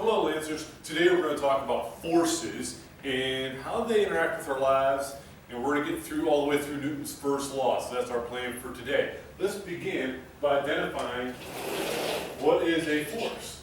Hello Lancers, today we're going to talk about forces and how they interact with our lives, and we're going to get through all the way through Newton's first law, so that's our plan for today. Let's begin by identifying what is a force.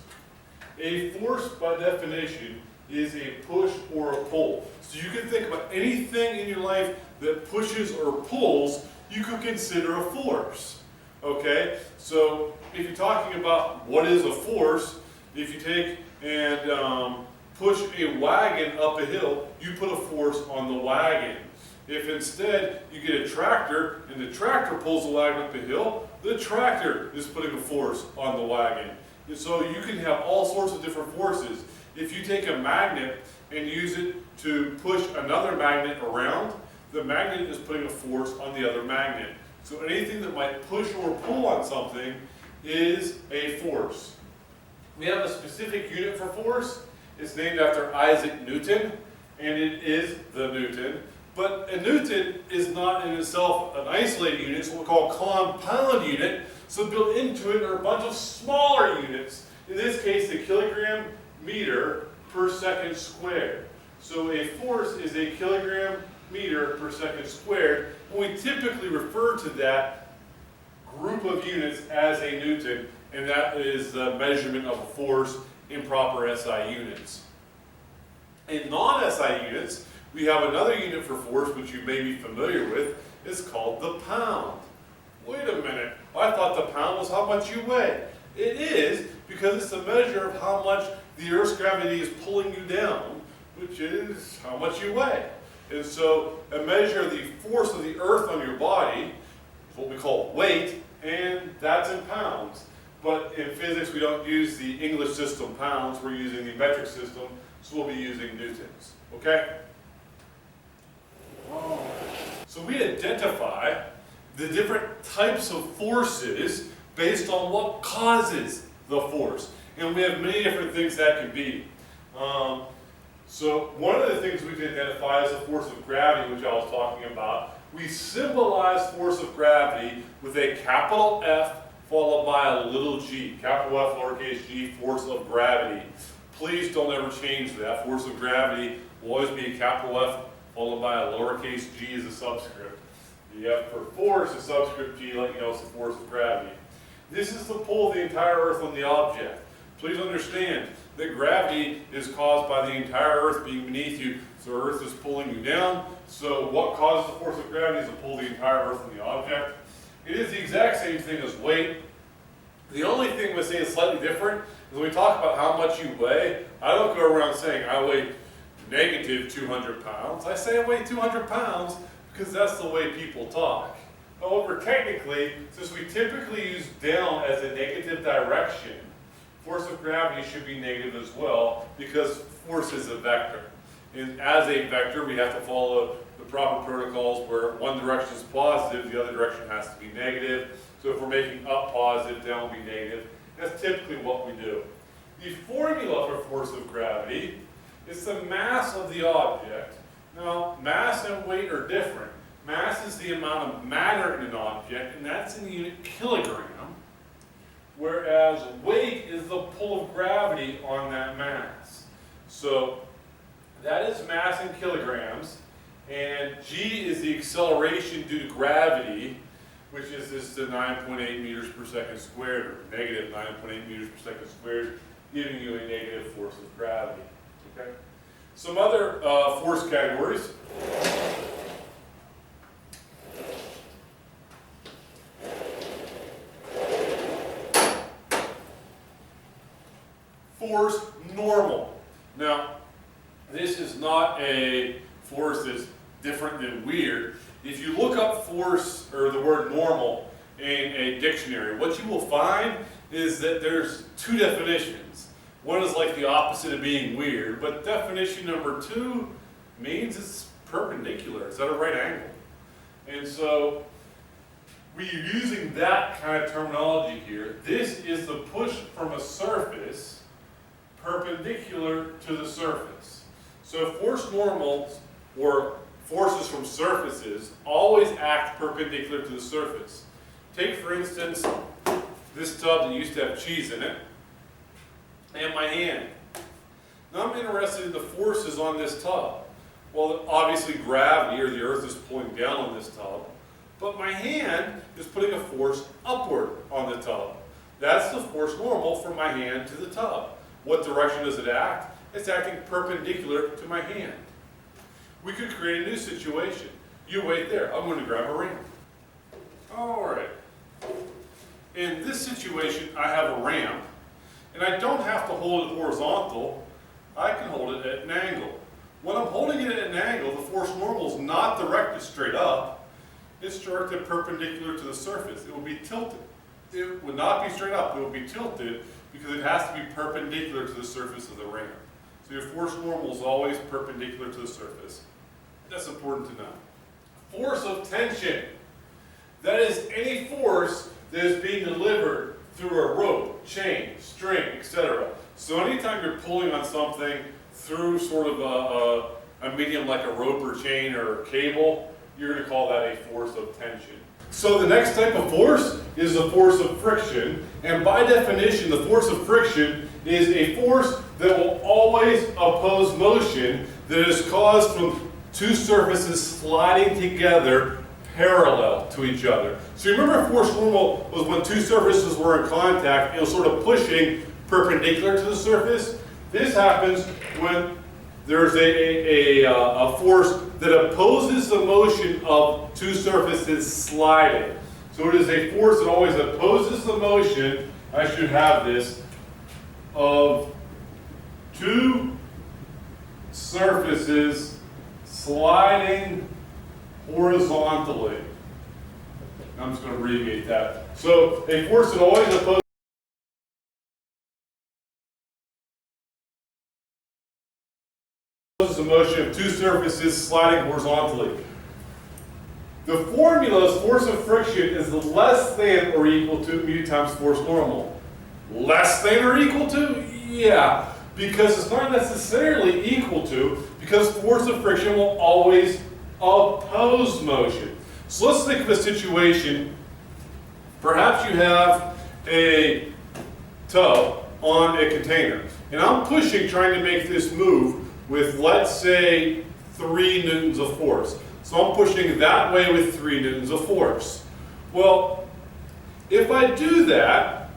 A force by definition is a push or a pull. So you can think about anything in your life that pushes or pulls, you could consider a force. Okay, so if you're talking about what is a force, if you take and push a wagon up a hill, you put a force on the wagon. If instead you get a tractor and the tractor pulls the wagon up a hill, the tractor is putting a force on the wagon. And so you can have all sorts of different forces. If you take a magnet and use it to push another magnet around, the magnet is putting a force on the other magnet. So anything that might push or pull on something is a force. We have a specific unit for force. It's named after Isaac Newton, and it is the Newton. But a Newton is not in itself an isolated unit. It's what we call a compound unit. So built into it are a bunch of smaller units. In this case, the kilogram meter per second squared. So a force is a kilogram meter per second squared. And we typically refer to that group of units as a Newton, and that is the measurement of a force in proper SI units. In non-SI units, we have another unit for force which you may be familiar with. It's called the pound. Wait a minute, I thought the pound was how much you weigh. It is, because it's a measure of how much the Earth's gravity is pulling you down, which is how much you weigh. And so a measure of the force of the Earth on your body is what we call weight, and that's in pounds. But in physics, we don't use the English system pounds, we're using the metric system, so we'll be using newtons, okay? So we identify the different types of forces based on what causes the force. And we have many different things that can be. So one of the things we can identify is the force of gravity, which I was talking about. We symbolize force of gravity with a capital F followed by a little g. Capital F, lowercase g, force of gravity. Please don't ever change that. Force of gravity will always be a capital F followed by a lowercase g as a subscript. The F for force, a subscript g, let you know it's the force of gravity. This is the pull of the entire Earth on the object. Please understand that gravity is caused by the entire Earth being beneath you, so Earth is pulling you down. So what causes the force of gravity is to pull the entire Earth on the object. It is the exact same thing as weight. The only thing we say is slightly different is when we talk about how much you weigh, I don't go around saying I weigh negative 200 pounds. I say I weigh 200 pounds because that's the way people talk. However, technically, since we typically use down as a negative direction, force of gravity should be negative as well because force is a vector. And as a vector, we have to follow the proper protocols where one direction is positive, the other direction has to be negative. So if we're making up positive, down will be negative. That's typically what we do. The formula for force of gravity is the mass of the object. Now, mass and weight are different. Mass is the amount of matter in an object, and that's in the unit kilogram, whereas weight is the pull of gravity on that mass. So that is mass in kilograms, and g is the acceleration due to gravity, which is this the 9.8 meters per second squared, or negative 9.8 meters per second squared, giving you a negative force of gravity. Okay? Some other force categories. Force normal. Now, this is not a force that's different than weird. If you look up force, or the word normal, in a dictionary, what you will find is that there's two definitions. One is like the opposite of being weird, but definition number two means it's perpendicular. It's at a right angle. And so, we're using that kind of terminology here. This is the push from a surface perpendicular to the surface. So force normals, or forces from surfaces, always act perpendicular to the surface. Take, for instance, this tub that used to have cheese in it, and my hand. Now I'm interested in the forces on this tub. Well, obviously gravity, or the earth, is pulling down on this tub, but my hand is putting a force upward on the tub. That's the force normal from my hand to the tub. What direction does it act? It's acting perpendicular to my hand. We could create a new situation. You wait there. I'm going to grab a ramp. All right. In this situation, I have a ramp, and I don't have to hold it horizontal. I can hold it at an angle. When I'm holding it at an angle, the force normal is not directed straight up. It's directed perpendicular to the surface. It will be tilted. It would not be straight up. It will be tilted because it has to be perpendicular to the surface of the ramp. So your force normal is always perpendicular to the surface. That's important to know. Force of tension. That is any force that is being delivered through a rope, chain, string, etc. So anytime you're pulling on something through sort of a medium like a rope or chain or cable, you're going to call that a force of tension. So the next type of force is the force of friction, and by definition the force of friction is a force that will always oppose motion that is caused from two surfaces sliding together parallel to each other. So you remember force normal was when two surfaces were in contact, it was sort of pushing perpendicular to the surface. This happens when there's a force that opposes the motion of two surfaces sliding. So it is a force that always opposes the motion, I should have this, of two surfaces sliding horizontally. I'm just going to abbreviate that. So a force that always opposes the motion of two surfaces sliding horizontally. The formula is force of friction is less than or equal to mu times force normal. Less than or equal to? Yeah, because it's not necessarily equal to, because force of friction will always oppose motion. So let's think of a situation. Perhaps you have a tub on a container, and I'm pushing, trying to make this move with, let's say, 3 newtons of force. So I'm pushing that way with 3 newtons of force. Well, if I do that,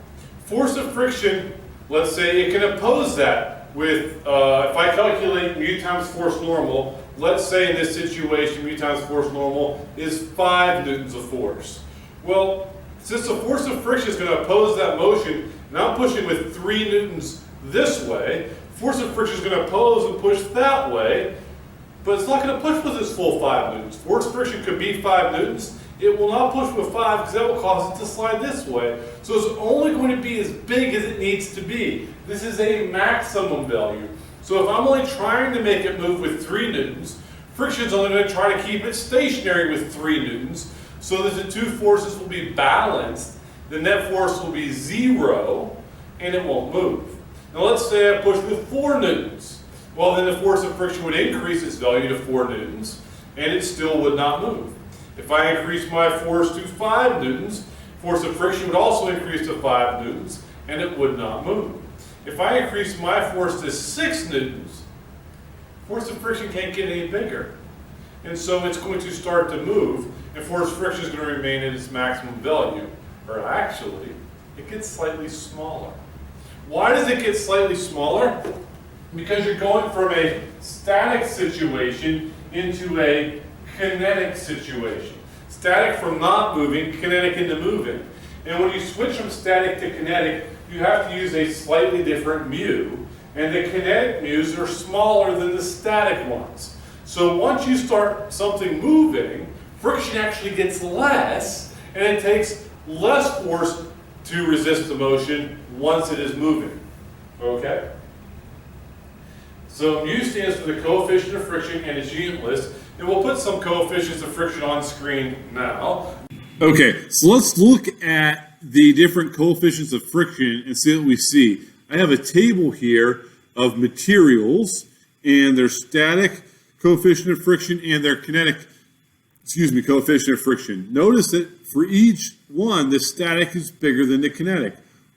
force of friction, let's say it can oppose that with, if I calculate mu times force normal, let's say in this situation mu times force normal is 5 newtons of force. Well, since the force of friction is going to oppose that motion, and I'm pushing with 3 newtons this way, force of friction is going to oppose and push that way, but it's not going to push with its full 5 newtons. Force of friction could be 5 newtons. It will not push with 5 because that will cause it to slide this way. So it's only going to be as big as it needs to be. This is a maximum value. So if I'm only trying to make it move with 3 newtons, friction is only going to try to keep it stationary with 3 newtons, so that the two forces will be balanced. The net force will be 0, and it won't move. Now let's say I push with 4 newtons. Well, then the force of friction would increase its value to 4 newtons, and it still would not move. If I increase my force to 5 newtons, force of friction would also increase to 5 newtons, and it would not move. If I increase my force to 6 newtons, force of friction can't get any bigger. And so it's going to start to move, and force of friction is going to remain at its maximum value. Or actually, it gets slightly smaller. Why does it get slightly smaller? Because you're going from a static situation into a kinetic situation. Static from not moving, kinetic into moving. And when you switch from static to kinetic, you have to use a slightly different mu. And the kinetic mu's are smaller than the static ones. So once you start something moving, friction actually gets less, and it takes less force to resist the motion once it is moving. Okay? So mu stands for the coefficient of friction and its unit list. And we'll put some coefficients of friction on screen now. Okay, so let's look at the different coefficients of friction and see what we see. I have a table here of materials and their static coefficient of friction and their kinetic, coefficient of friction. Notice that for each one, the static is bigger than the kinetic.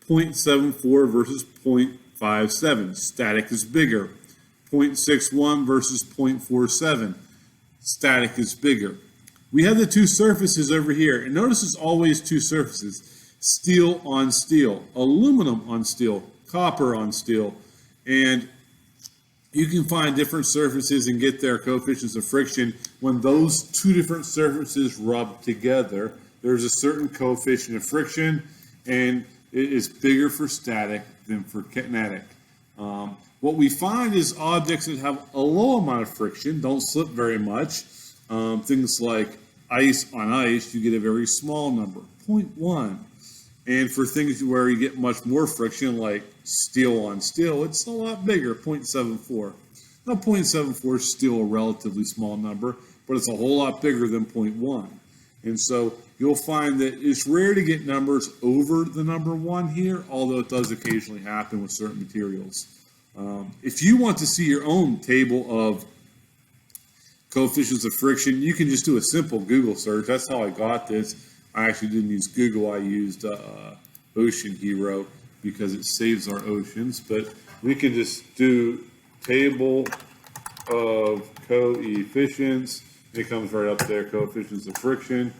0.74 versus 0.57. Static is bigger. 0.61 versus 0.47. Static is bigger. We have the two surfaces over here, and notice it's always two surfaces. Steel on steel, aluminum on steel, copper on steel, and you can find different surfaces and get their coefficients of friction when those two different surfaces rub together. There's a certain coefficient of friction, and it is bigger for static than for kinetic. What we find is objects that have a low amount of friction don't slip very much. Things like ice on ice, you get a very small number, 0.1. And for things where you get much more friction, like steel on steel, it's a lot bigger, 0.74. Now, 0.74 is still a relatively small number, but it's a whole lot bigger than 0.1. And so you'll find that it's rare to get numbers over the number 1 here, although it does occasionally happen with certain materials. If you want to see your own table of coefficients of friction, you can just do a simple Google search. That's how I got this. I actually didn't use Google, I used Ocean Hero because it saves our oceans, but we can just do table of coefficients. It comes right up there, coefficients of friction,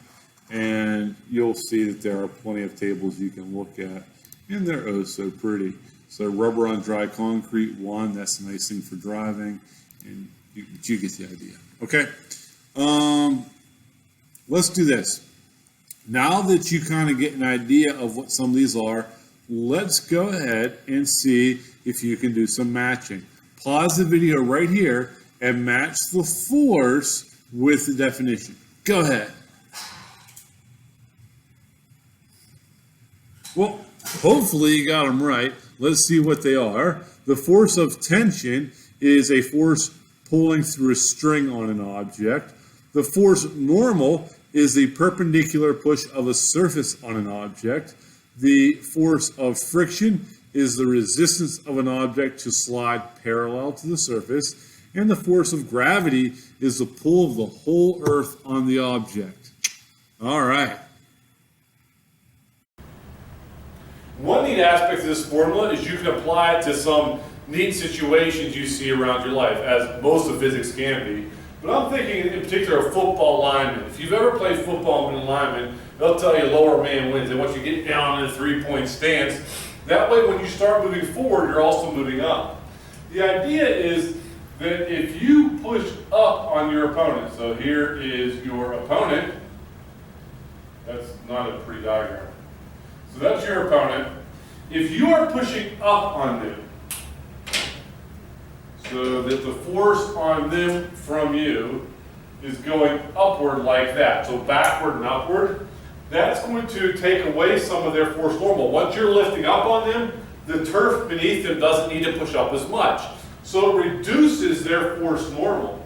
and you'll see that there are plenty of tables you can look at, and they're oh so pretty. So rubber on dry concrete, 1, that's a nice thing for driving, and you get the idea. Okay, let's do this. Now that you kind of get an idea of what some of these are, let's go ahead and see if you can do some matching. Pause the video right here and match the force with the definition. Go ahead. Well, hopefully you got them right. Let's see what they are. The force of tension is a force pulling through a string on an object. The force normal is the perpendicular push of a surface on an object. The force of friction is the resistance of an object to slide parallel to the surface. And the force of gravity is the pull of the whole Earth on the object. All right. One neat aspect of this formula is you can apply it to some neat situations you see around your life, as most of physics can be. But I'm thinking in particular of football linemen. If you've ever played football and been a lineman, they'll tell you lower man wins. They want you to get down in a three-point stance. That way when you start moving forward, you're also moving up. The idea is that if you push up on your opponent, so here is your opponent. That's not a pretty diagram. So that's your opponent. If you are pushing up on them, so that the force on them from you is going upward like that, so backward and upward, that's going to take away some of their force normal. Once you're lifting up on them, the turf beneath them doesn't need to push up as much. So it reduces their force normal.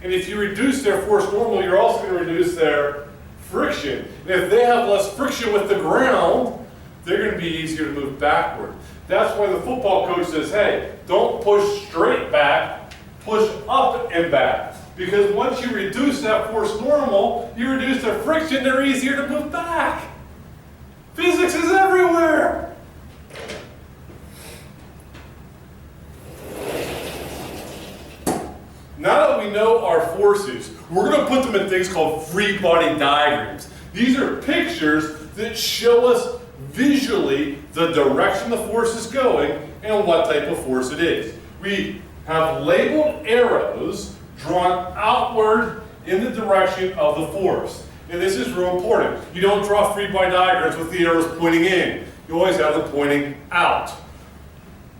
And if you reduce their force normal, you're also going to reduce their friction. And if they have less friction with the ground, they're going to be easier to move backward. That's why the football coach says, hey, don't push straight back, push up and back. Because once you reduce that force normal, you reduce their friction, they're easier to move back. Physics is everywhere. Now that we know our forces, we're going to put them in things called free body diagrams. These are pictures that show us visually the direction the force is going and what type of force it is. We have labeled arrows drawn outward in the direction of the force. And this is real important. You don't draw free body diagrams with the arrows pointing in. You always have them pointing out.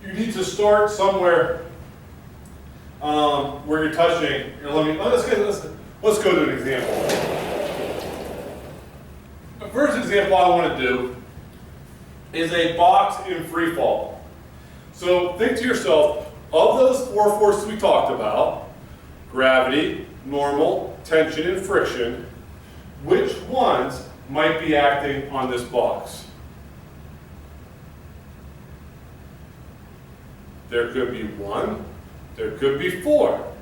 You need to start somewhere where you're touching. Let's go to an example. The first example I want to do is a box in free fall. So think to yourself, of those 4 forces we talked about, gravity, normal, tension, and friction, which ones might be acting on this box? There could be 1, there could be 4.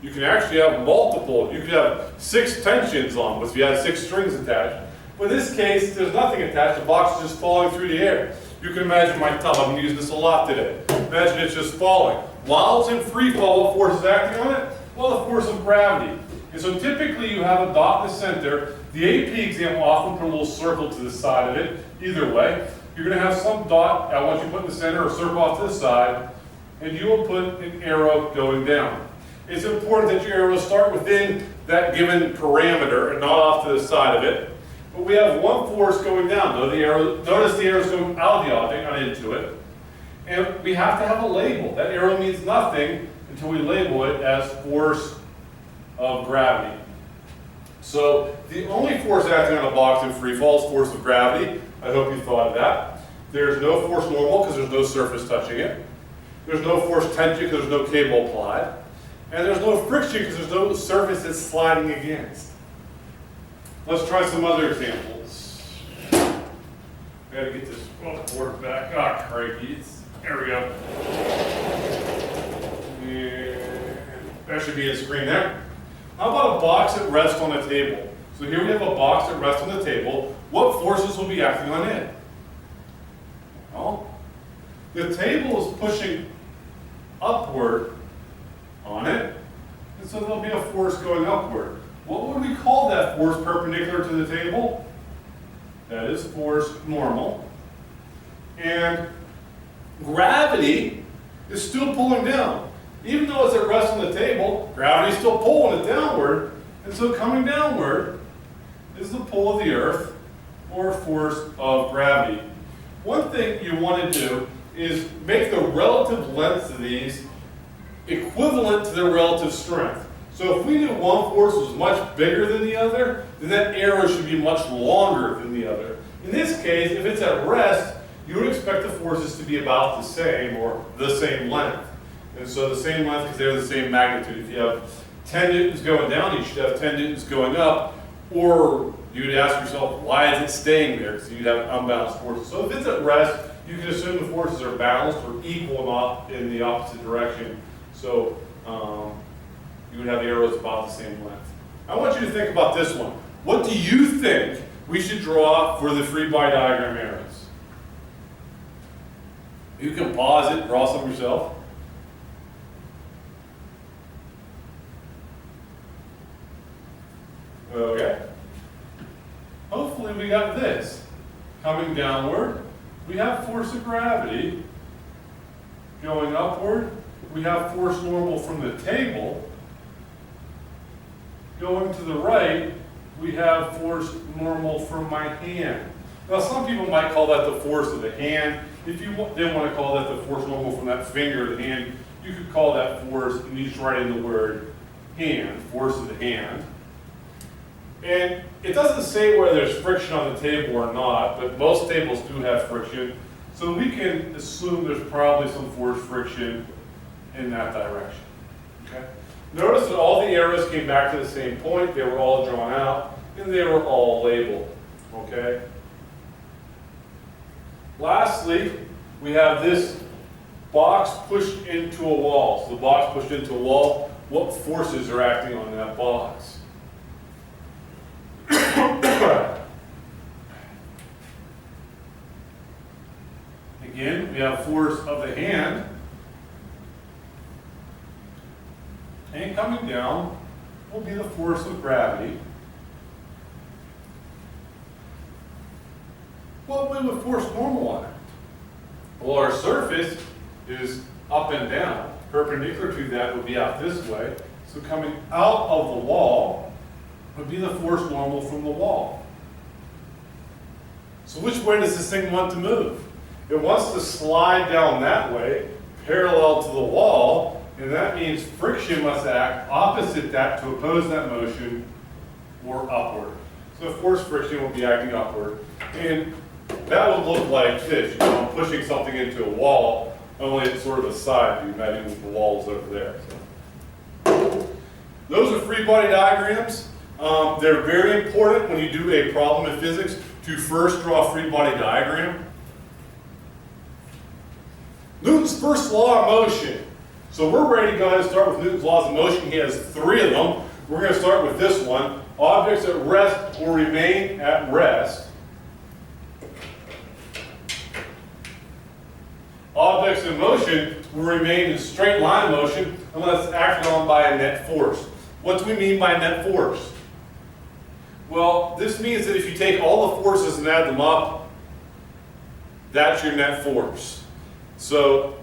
You can actually have multiple. You could have 6 tensions on if you had 6 strings attached. But in this case, there's nothing attached. The box is just falling through the air. You can imagine my tub. I'm using this a lot today. Imagine it's just falling. While it's in free fall, what force is acting on it? Well, the force of gravity. And so typically you have a dot in the center. The AP exam will often put a little circle to the side of it. Either way, you're going to have some dot I want you to put in the center or circle off to the side, and you will put an arrow going down. It's important that your arrows start within that given parameter and not off to the side of it. But we have one force going down. Notice the arrow is going out of the object, not into it. And we have to have a label. That arrow means nothing until we label it as force of gravity. So the only force acting on a box in free fall is force of gravity. I hope you thought of that. There's no force normal because there's no surface touching it. There's no force tension because there's no cable applied. And there's no friction because there's no surface it's sliding against. Let's try some other examples. I gotta get this board back. Ah, crikey. There we go. And that should be a screen there. How about a box that rests on a table? So here we have a box that rests on the table. What forces will be acting on it? Well, the table is pushing upward on it, and so there'll be a force going upward. What would we call that force perpendicular to the table? That is force normal. And gravity is still pulling down. Even though it's at rest on the table, gravity is still pulling it downward, and so coming downward is the pull of the earth, or force of gravity. One thing you want to do is make the relative lengths of these equivalent to their relative strength. So if we knew one force was much bigger than the other, then that arrow should be much longer than the other. In this case, if it's at rest, you would expect the forces to be about the same or the same length. And so the same length because they're the same magnitude. If you have 10 newtons going down, you should have 10 newtons going up. Or you'd ask yourself, why is it staying there? Because you'd have unbalanced forces. So if it's at rest, you can assume the forces are balanced or equal, not in the opposite direction. So you would have the arrows about the same length. I want you to think about this one. What do you think we should draw for the free body diagram arrows? You can pause it, draw some yourself. Okay. Hopefully we got this. Coming downward, we have force of gravity. Going upward, we have force normal from the table. Going to the right, we have force normal from my hand. Now some people might call that the force of the hand. If you didn't want to call that the force normal from that finger of the hand, you could call that force, and you just write in the word hand, force of the hand. And it doesn't say whether there's friction on the table or not, but most tables do have friction. So we can assume there's probably some force friction in that direction. Okay? Notice that all the arrows came back to the same point. They were all drawn out, and they were all labeled. Okay? Lastly, we have this box pushed into a wall. So the box pushed into a wall, what forces are acting on that box? Again, we have force of the hand. And coming down will be the force of gravity. What would force normal on it? Well, our surface is up and down. Perpendicular to that would be out this way. So coming out of the wall would be the force normal from the wall. So which way does this thing want to move? It wants to slide down that way, parallel to the wall, and that means friction must act opposite that to oppose that motion, or upward. So force friction will be acting upward. And that would look like this. You know, I'm pushing something into a wall, only it's sort of a side view, not even the walls over there. So. Those are free body diagrams. They're very important when you do a problem in physics to first draw a free body diagram. Newton's first law of motion. So we're ready to go ahead and start with Newton's laws of motion. He has 3 of them. We're going to start with this one. Objects at rest will remain at rest. Objects in motion will remain in straight line motion unless acted on by a net force. What do we mean by net force? Well, this means that if you take all the forces and add them up, that's your net force. So,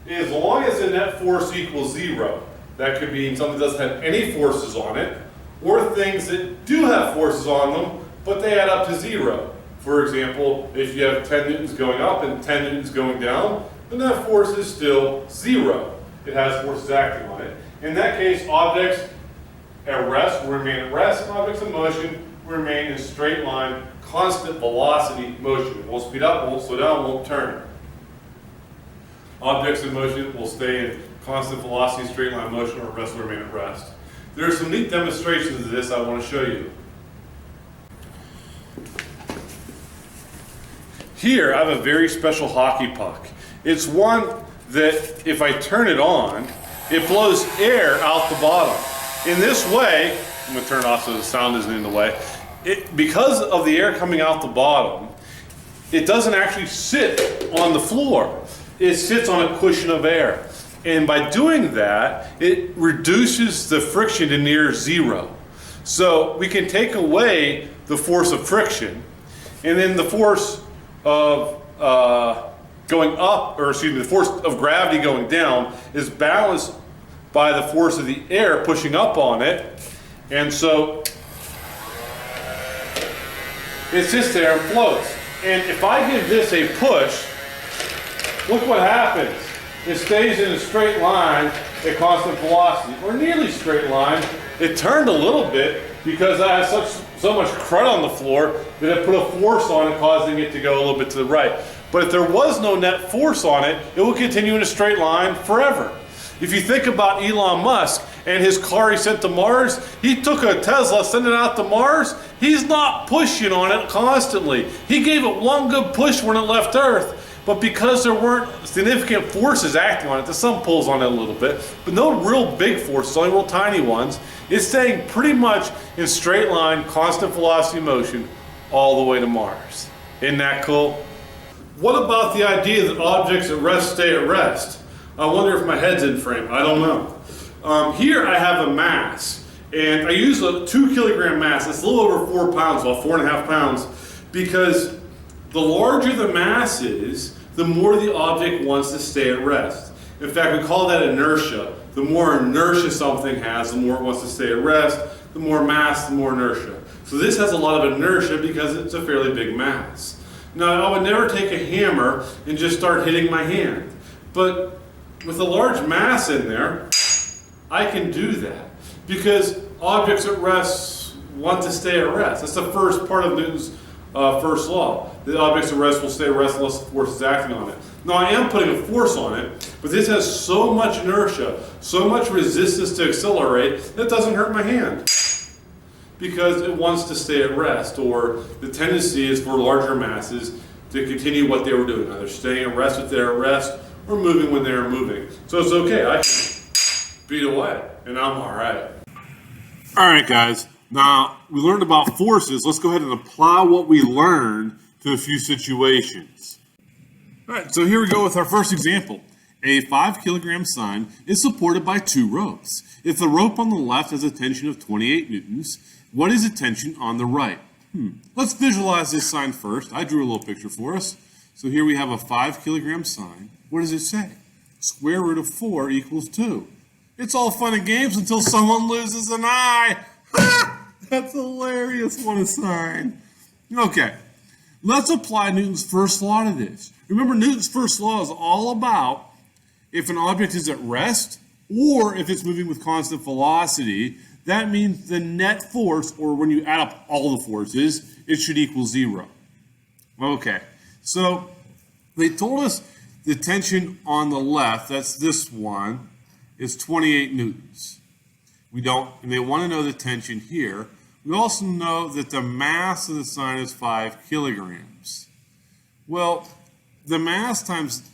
as long as the net force equals 0, that could mean something that doesn't have any forces on it, or things that do have forces on them, but they add up to 0. For example, if you have 10 newtons going up and 10 newtons going down, then that force is still 0. It has forces acting on it. In that case, objects at rest will remain at rest, and objects in motion will remain in straight line, constant velocity motion. It won't speed up, won't slow down, won't turn. Objects in motion will stay in constant velocity, straight line motion, or rest will remain at rest. There are some neat demonstrations of this I want to show you. Here, I have a very special hockey puck. It's one that, if I turn it on, it blows air out the bottom. In this way, I'm going to turn it off so the sound isn't in the way. Because of the air coming out the bottom, it doesn't actually sit on the floor. It sits on a cushion of air. And by doing that, it reduces the friction to near 0. So we can take away the force of friction, and then the force of going up, or excuse me, the force of gravity going down is balanced by the force of the air pushing up on it. And so it sits there and floats. And if I give this a push, look what happens. It stays in a straight line at constant velocity, or nearly straight line. It turned a little bit because I have so much crud on the floor that it put a force on it, causing it to go a little bit to the right. But if there was no net force on it, it will continue in a straight line forever. If you think about Elon Musk and his car he sent to Mars, he took a Tesla, sent it out to Mars. He's not pushing on it constantly. He gave it one good push when it left Earth. But because there weren't significant forces acting on it, the sun pulls on it a little bit, but no real big forces, only real tiny ones, it's staying pretty much in straight line, constant velocity motion all the way to Mars. Isn't that cool? What about the idea that objects at rest stay at rest? I wonder if my head's in frame. I don't know. Here I have a mass, and I use a 2 kilogram mass. It's a little over 4 pounds, about 4.5 pounds, because the larger the mass is, the more the object wants to stay at rest. In fact, we call that inertia. The more inertia something has, the more it wants to stay at rest. The more mass, the more inertia. So this has a lot of inertia because it's a fairly big mass. Now, I would never take a hammer and just start hitting my hand. But with a large mass in there, I can do that. Because objects at rest want to stay at rest. That's the first part of Newton's first law. The objects at rest will stay at rest unless the force is acting on it. Now I am putting a force on it, but this has so much inertia, so much resistance to accelerate, that it doesn't hurt my hand. Because it wants to stay at rest, or the tendency is for larger masses to continue what they were doing, either staying at rest if they're at rest, or moving when they're moving. So it's okay, I can beat away, and I'm alright. Alright guys, now we learned about forces. Let's go ahead and apply what we learned to a few situations. Alright, so here we go with our first example. A 5 kilogram sign is supported by 2 ropes. If the rope on the left has a tension of 28 newtons, what is the tension on the right? Let's visualize this sign first. I drew a little picture for us. So here we have a 5 kilogram sign. What does it say? Square root of 4 equals 2. It's all fun and games until someone loses an eye. That's hilarious. What a sign. Okay, let's apply Newton's first law to this. Remember, Newton's first law is all about if an object is at rest or if it's moving with constant velocity. That means the net force, or when you add up all the forces, it should equal 0. Okay, so they told us the tension on the left, that's this one, is 28 newtons. And they want to know the tension here. We also know that the mass of the sign is 5 kilograms. Well, the mass times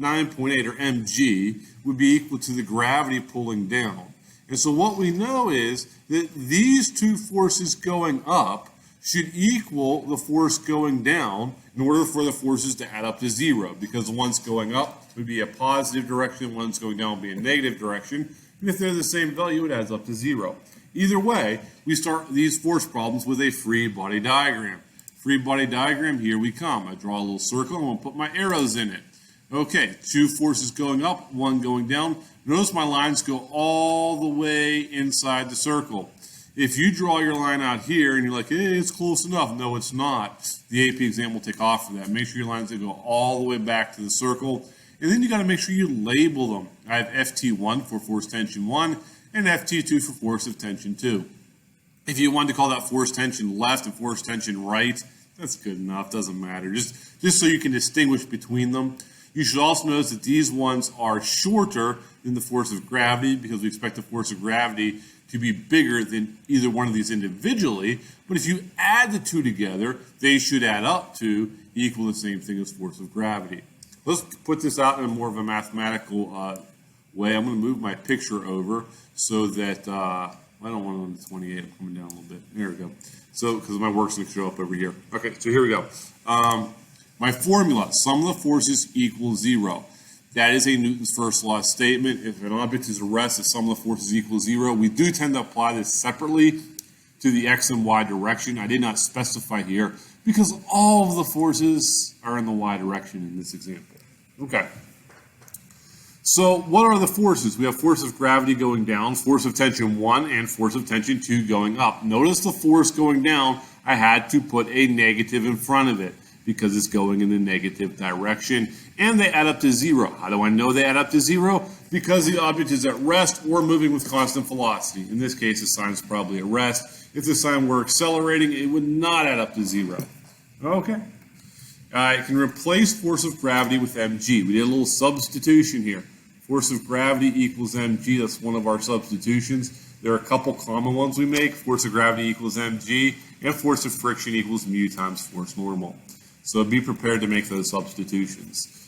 9.8, or mg, would be equal to the gravity pulling down. And so what we know is that these two forces going up should equal the force going down in order for the forces to add up to zero, because the one's going up would be a positive direction, one's going down would be a negative direction, and if they're the same value, it adds up to zero. Either way, we start these force problems with a free body diagram. Free body diagram, here we come. I draw a little circle, and I'll put my arrows in it. Okay, two forces going up, one going down. Notice my lines go all the way inside the circle. If you draw your line out here and you're like, hey, it's close enough. No, it's not. The AP exam will take off for that. Make sure your lines go all the way back to the circle. And then you got to make sure you label them. I have FT1 for force tension 1 and FT2 for force of tension 2. If you wanted to call that force tension left and force tension right, that's good enough. Doesn't matter. Just so you can distinguish between them. You should also notice that these ones are shorter than the force of gravity because we expect the force of gravity to be bigger than either one of these individually. But if you add the two together, they should add up to equal the same thing as force of gravity. Let's put this out in a more of a mathematical way. I'm going to move my picture over so that I don't want it on the 28. I'm coming down a little bit. There we go. So, because my work's going to show up over here. Okay, so here we go. My formula, sum of the forces equals zero. That is a Newton's first law statement. If an object is at rest, the sum of the forces equals zero. We do tend to apply this separately to the x and y direction. I did not specify here because all of the forces are in the y direction in this example. Okay. So what are the forces? We have force of gravity going down, force of tension 1, and force of tension 2 going up. Notice the force going down, I had to put a negative in front of it because it's going in the negative direction, and they add up to zero. How do I know they add up to zero? Because the object is at rest or moving with constant velocity. In this case, the sign is probably at rest. If the sign were accelerating, it would not add up to zero. Okay. I can replace force of gravity with mg. We did a little substitution here. Force of gravity equals mg. That's one of our substitutions. There are a couple common ones we make. Force of gravity equals mg, and force of friction equals mu times force normal. So be prepared to make those substitutions.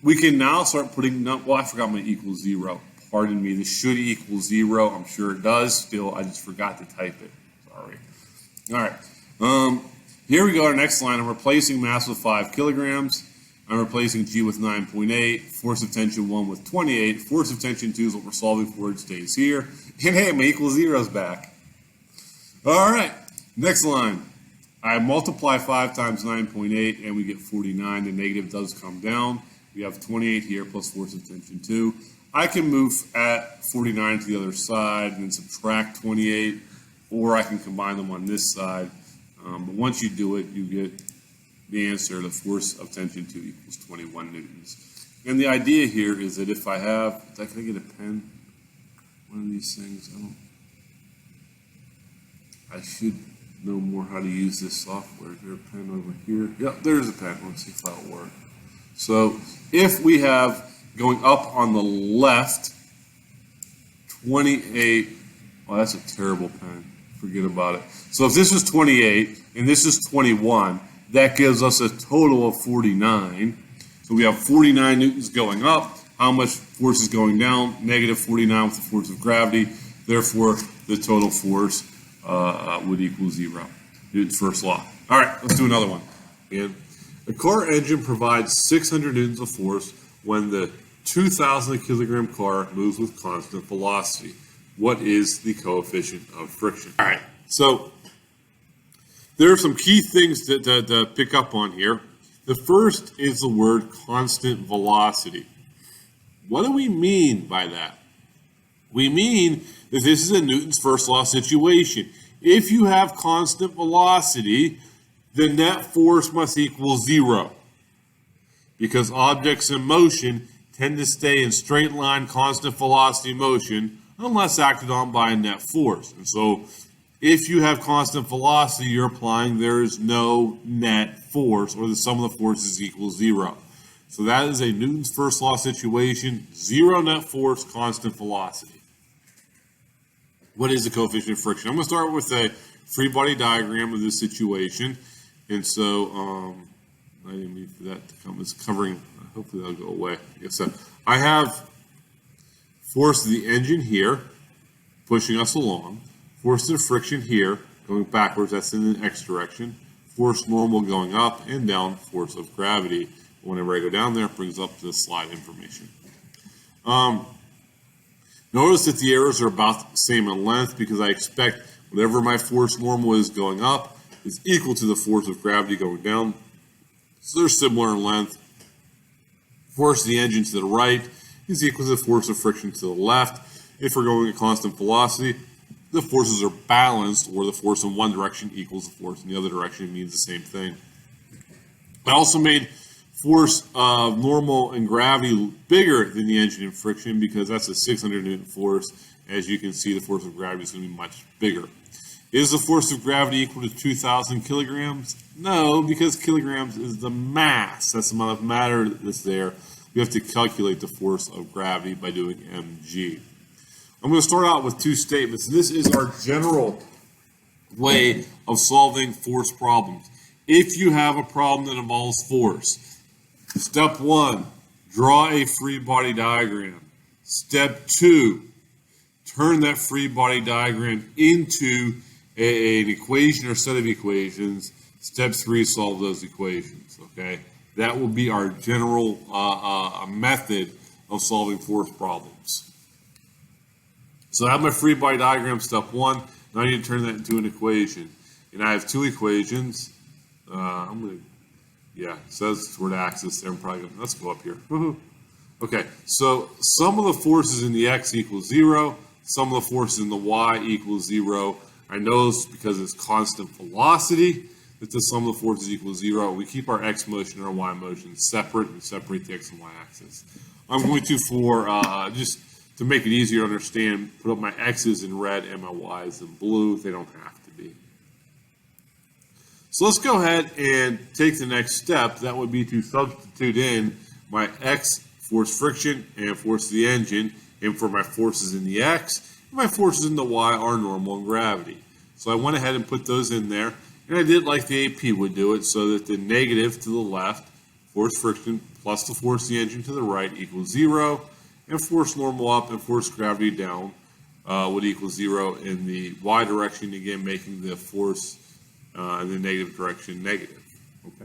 We can now start putting, well, I forgot my equals zero. Pardon me, this should equal zero. I'm sure it does. Still, I just forgot to type it. Sorry. All right. Here we go, our next line. I'm replacing mass with 5 kilograms. I'm replacing G with 9.8, force of tension 1 with 28, force of tension 2 is what we're solving for, it stays here. And hey, my equal zero's back. All right, next line. I multiply 5 times 9.8 and we get 49. The negative does come down. We have 28 here plus force of tension 2. I can move at 49 to the other side and then subtract 28, or I can combine them on this side. But once you do it, you get the answer, the force of tension 2 equals 21 newtons. And the idea here is that if I have, can I get a pen? One of these things, I should know more how to use this software. Is there a pen over here? Yep, there's a pen. Let's see if that'll work. So if we have going up on the left, 28, oh, that's a terrible pen. Forget about it. So if this is 28 and this is 21, that gives us a total of 49. So we have 49 newtons going up. How much force is going down? Negative 49 with the force of gravity. Therefore, the total force would equal zero. Newton's first law. All right, let's do another one. And a car engine provides 600 newtons of force when the 2,000 kilogram car moves with constant velocity. What is the coefficient of friction? All right, so there are some key things to pick up on here. The first is the word constant velocity. What do we mean by that? We mean that this is a Newton's first law situation. If you have constant velocity, the net force must equal zero, because objects in motion tend to stay in straight line constant velocity motion unless acted on by a net force. And so if you have constant velocity you're applying, there is no net force, or the sum of the forces equals zero. So that is a Newton's first law situation, zero net force, constant velocity. What is the coefficient of friction? I'm going to start with a free body diagram of this situation. And so I didn't mean for that to come. It's covering, hopefully that'll go away. I have force of the engine here, pushing us along. Force of friction here, going backwards, that's in the x direction. Force normal going up and down, force of gravity. Whenever I go down there, it brings up the slide information. Notice that the arrows are about the same in length because I expect whatever my force normal is going up is equal to the force of gravity going down. So they're similar in length. Force of the engine to the right is equal to the force of friction to the left. If we're going at constant velocity, the forces are balanced, or the force in one direction equals the force in the other direction. It means the same thing. I also made force of normal and gravity bigger than the engine and friction because that's a 600 Newton force. As you can see, the force of gravity is going to be much bigger. Is the force of gravity equal to 2,000 kilograms? No, because kilograms is the mass. That's the amount of matter that's there. We have to calculate the force of gravity by doing mg. I'm going to start out with two statements. This is our general way of solving force problems. If you have a problem that involves force, step 1, draw a free body diagram. Step 2, turn that free body diagram into an equation or set of equations. Step 3, solve those equations. Okay, that will be our general method of solving force problems. So I have my free body diagram, step 1. Now I need to turn that into an equation. And I have two equations. It says toward axis there. I'm probably going to, let's go up here. Okay, so sum of the forces in the x equals 0. Sum of the forces in the y equals 0. I know this because it's constant velocity that the sum of the forces equals 0. We keep our x motion and our y motion separate and separate the x and y axis. I'm going to, just to make it easier to understand, put up my x's in red and my y's in blue. They don't have to be. So let's go ahead and take the next step. That would be to substitute in my x, force friction, and force of the engine, and for my forces in the x, and my forces in the y are normal and gravity. So I went ahead and put those in there, and I did like the AP would do it, so that the negative to the left, force friction, plus the force of the engine to the right equals 0, and force normal up and force gravity down would equal 0 in the y direction, again making the force in the negative direction negative. Okay.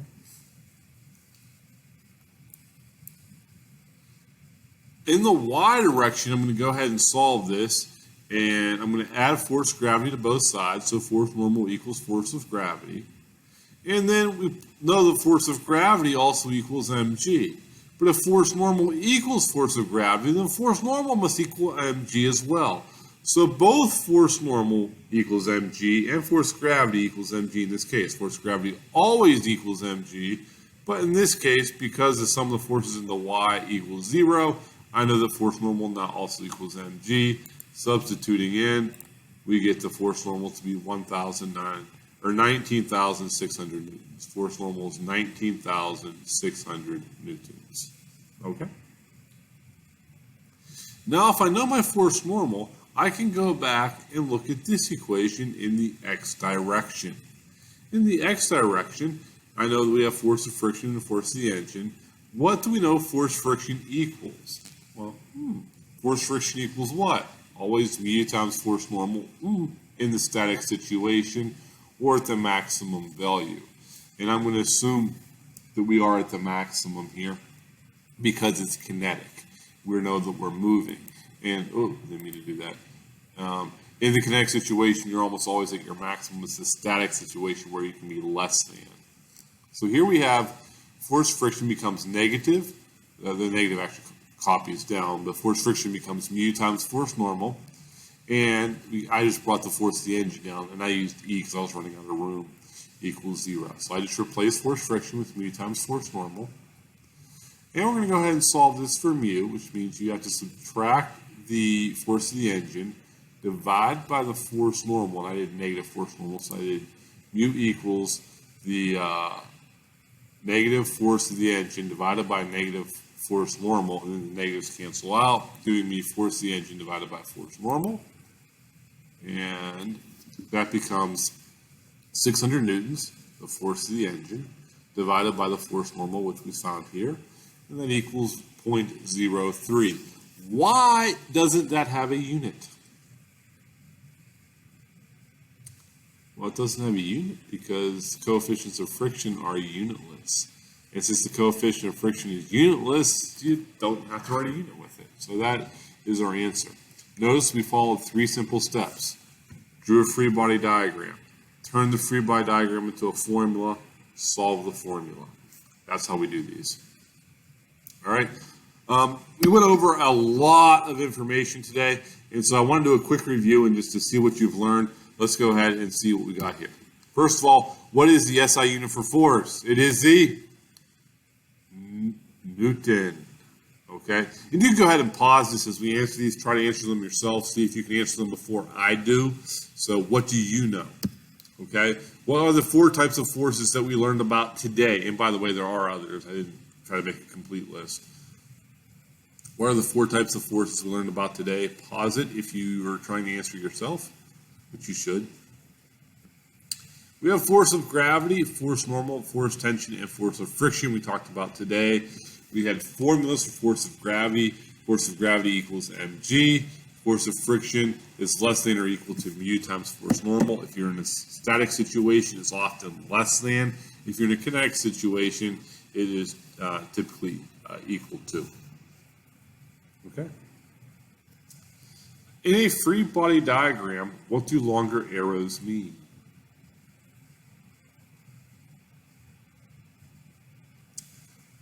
In the y direction, I'm going to go ahead and solve this, and I'm going to add force gravity to both sides, so force normal equals force of gravity. And then we know the force of gravity also equals mg. But if force normal equals force of gravity, then force normal must equal mg as well. So both force normal equals mg and force gravity equals mg in this case. Force gravity always equals mg, but in this case, because the sum of the forces in the y equals 0, I know that force normal now also equals mg. Substituting in, we get the force normal to be 19,600 newtons. Force normal is 19,600 newtons. Okay? Now, if I know my force normal, I can go back and look at this equation in the x direction. In the x direction, I know that we have force of friction and force of the engine. What do we know force friction equals? Well, force friction equals what? Always mu times force normal in the static situation or at the maximum value. And I'm going to assume that we are at the maximum here because it's kinetic. We know that we're moving. And, didn't mean to do that. In the kinetic situation, you're almost always at your maximum. It's the static situation where you can be less than. So here we have force friction becomes negative. The negative actually copies down. The force friction becomes mu times force normal. And I just brought the force of the engine down, and I used E because I was running out of room, equals 0. So I just replaced force friction with mu times force normal. And we're going to go ahead and solve this for mu, which means you have to subtract the force of the engine, divide by the force normal, and I did negative force normal, so I did mu equals the negative force of the engine divided by negative force normal, and then the negatives cancel out, giving me force of the engine divided by force normal. And that becomes 600 newtons, the force of the engine, divided by the force normal, which we found here, and that equals 0.03. Why doesn't that have a unit? Well, it doesn't have a unit because coefficients of friction are unitless. And since the coefficient of friction is unitless, you don't have to write a unit with it. So that is our answer. Notice we followed 3 simple steps. Drew a free body diagram. Turned the free body diagram into a formula. Solve the formula. That's how we do these. All right. We went over a lot of information today, and so I want to do a quick review and just to see what you've learned. Let's go ahead and see what we got here. First of all, what is the SI unit for force? It is the Newton. Okay? And you can go ahead and pause this as we answer these. Try to answer them yourself. See if you can answer them before I do. So what do you know? Okay? What are the 4 types of forces that we learned about today? And by the way, there are others. I didn't try to make a complete list. What are the 4 types of forces we learned about today? Pause it if you are trying to answer yourself, which you should. We have force of gravity, force normal, force tension, and force of friction we talked about today. We had formulas for force of gravity. Force of gravity equals mg. Force of friction is less than or equal to mu times force normal. If you're in a static situation, it's often less than. If you're in a kinetic situation, it is typically equal to. Okay. In a free body diagram, what do longer arrows mean?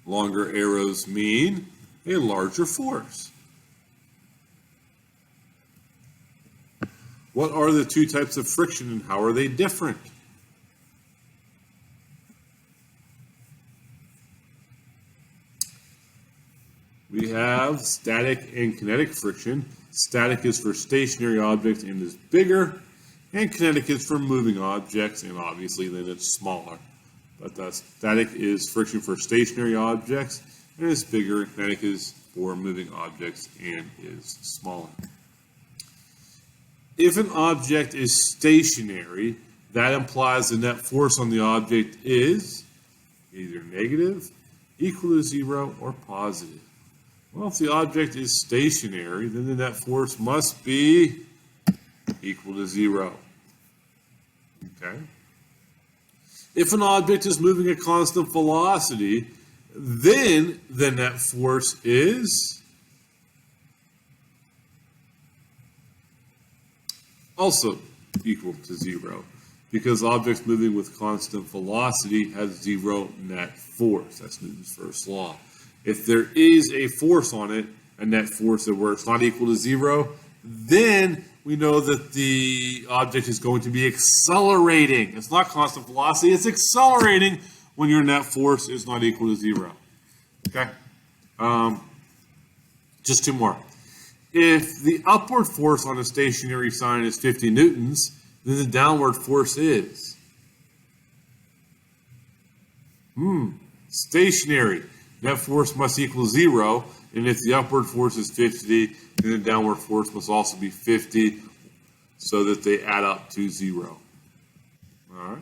Longer arrows mean a larger force. What are the 2 types of friction and how are they different? We have static and kinetic friction. Static is for stationary objects and is bigger, and kinetic is for moving objects, and obviously then it's smaller. But static is friction for stationary objects and is bigger, and kinetic is for moving objects and is smaller. If an object is stationary, that implies the net force on the object is either negative, equal to 0, or positive. Well, if the object is stationary, then the net force must be equal to 0. Okay? If an object is moving at constant velocity, then the net force is also equal to 0, because objects moving with constant velocity have 0 net force. That's Newton's first law. If there is a force on it, a net force where it's not equal to 0, then we know that the object is going to be accelerating. It's not constant velocity, it's accelerating when your net force is not equal to 0. Okay? Just 2 more. If the upward force on a stationary sign is 50 newtons, then the downward force is stationary. Net force must equal 0, and if the upward force is 50, then the downward force must also be 50, so that they add up to 0. All right.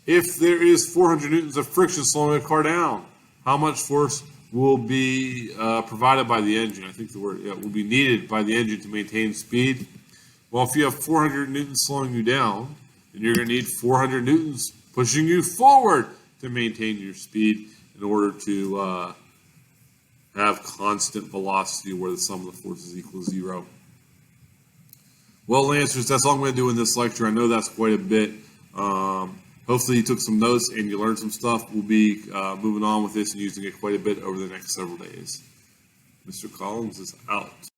If there is 400 newtons of friction slowing a car down, how much force will be provided by the engine? I think the word will be needed by the engine to maintain speed. Well, if you have 400 newtons slowing you down, then you're going to need 400 newtons pushing you forward to maintain your speed in order to have constant velocity where the sum of the forces equals 0. Well, Lancers, that's all I'm going to do in this lecture. I know that's quite a bit. Hopefully you took some notes and you learned some stuff. We'll be moving on with this and using it quite a bit over the next several days. Mr. Collins is out.